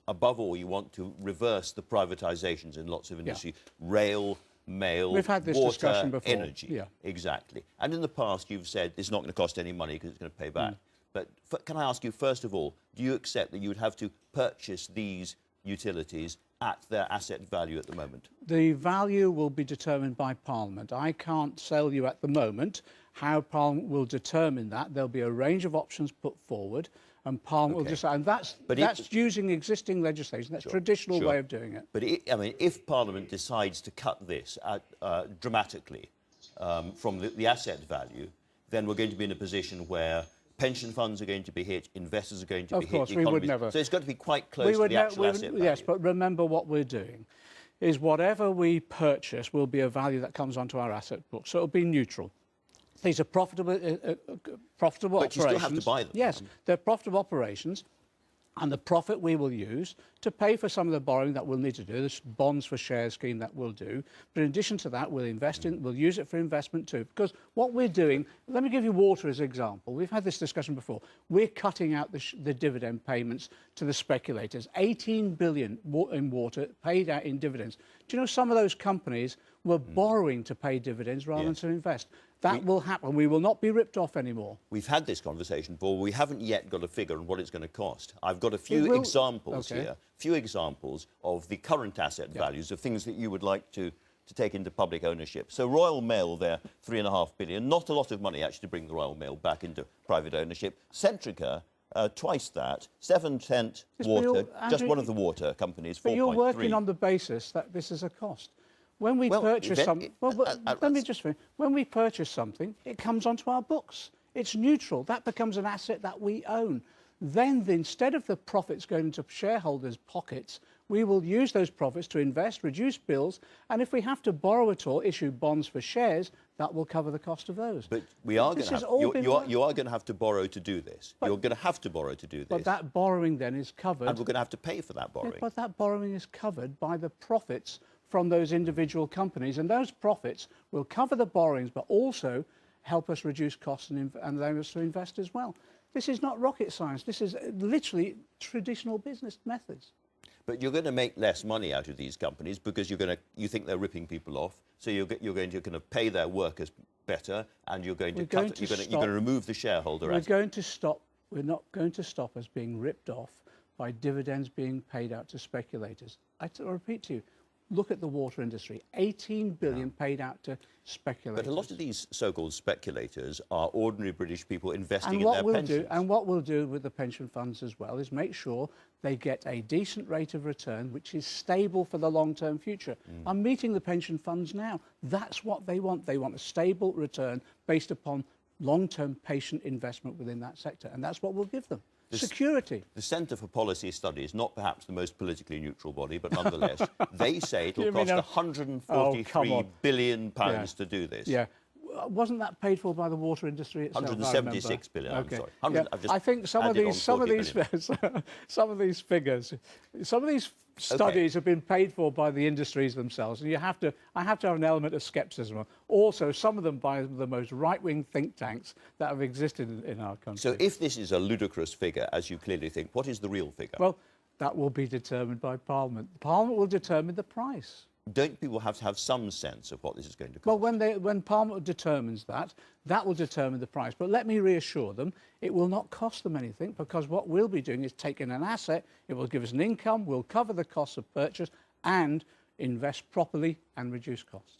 above all, you want to reverse the privatisations in lots of industry, rail, mail, We've had this water, discussion before. energy. Yeah. Exactly. And in the past, you've said it's not going to cost any money because it's going to pay back. But can I ask you, first of all, do you accept that you would have to purchase these utilities at their asset value at the moment? The value will be determined by Parliament. I can't tell you at the moment how Parliament will determine that. There'll be a range of options put forward, and Parliament will decide. And that's using existing legislation. That's a traditional way of doing it. But I mean, if Parliament decides to cut this dramatically from the asset value, then we're going to be in a position where pension funds are going to be hit, investors are going to be hit. Of course, we would never. So it's got to be quite close to the actual asset value. Yes, but remember what we're doing is whatever we purchase will be a value that comes onto our asset book. So it'll be neutral. These are profitable operations. But you still have to buy them. Yes, they're profitable operations. And the profit we will use to pay for some of the borrowing that we'll need to do, this bonds for shares scheme that we'll do. But in addition to that, we'll invest in, we'll use it for investment too. Because what we're doing, let me give you water as an example. We've had this discussion before. We're cutting out the dividend payments to the speculators. 18 billion in water paid out in dividends. Do you know some of those companies were borrowing to pay dividends rather than to invest? That will happen. We will not be ripped off anymore. We've had this conversation before. We haven't yet got a figure on what it's going to cost. I've got a few examples here, few examples of the current asset values of things that you would like to take into public ownership. So Royal Mail, there, £3.5 billion. Not a lot of money, actually, to bring the Royal Mail back into private ownership. Centrica, twice that. Severn Trent Water, just one of the water companies, 4.3. But you're working on the basis that this is a cost. When we purchase something, let me just finish. When we purchase something, it comes onto our books. It's neutral. That becomes an asset that we own. Then, instead of the profits going into shareholders' pockets, we will use those profits to invest, reduce bills, and if we have to borrow at all, issue bonds for shares, that will cover the cost of those. But we are going to have, you are going to have to borrow to do this. You're going to have to borrow to do this. But that borrowing then is covered. And we're going to have to pay for that borrowing. Yeah, but that borrowing is covered by the profits from those individual companies, and those profits will cover the borrowings but also help us reduce costs and allow us to invest as well. This is not rocket science. This is literally traditional business methods. But you're going to make less money out of these companies because you think they're ripping people off, so you're going to kind of pay their workers better, and you're going to remove the shareholder. We're not going to stop us being ripped off by dividends being paid out to speculators. I repeat to you, look at the water industry, 18 billion paid out to speculators. But a lot of these so-called speculators are ordinary British people investing in their pensions. And what we'll do with the pension funds as well is make sure they get a decent rate of return which is stable for the long-term future. I'm meeting the pension funds now. That's what they want. They want a stable return based upon long-term patient investment within that sector, and that's what we'll give them. Security. The Centre for Policy Studies, not perhaps the most politically neutral body, but nonetheless, they say it'll cost £143 billion to do this. Yeah. Wasn't that paid for by the water industry itself? 176 billion. Okay. I'm sorry. I think some of these figures, some of these studies have been paid for by the industries themselves, and I have to have an element of scepticism. Also, some of them by the most right-wing think tanks that have existed in our country. So, if this is a ludicrous figure, as you clearly think, what is the real figure? Well, that will be determined by Parliament. Parliament will determine the price. Don't people have to have some sense of what this is going to cost? Well, when Parliament determines that, that will determine the price. But let me reassure them, it will not cost them anything, because what we'll be doing is taking an asset, it will give us an income, we'll cover the costs of purchase and invest properly and reduce costs.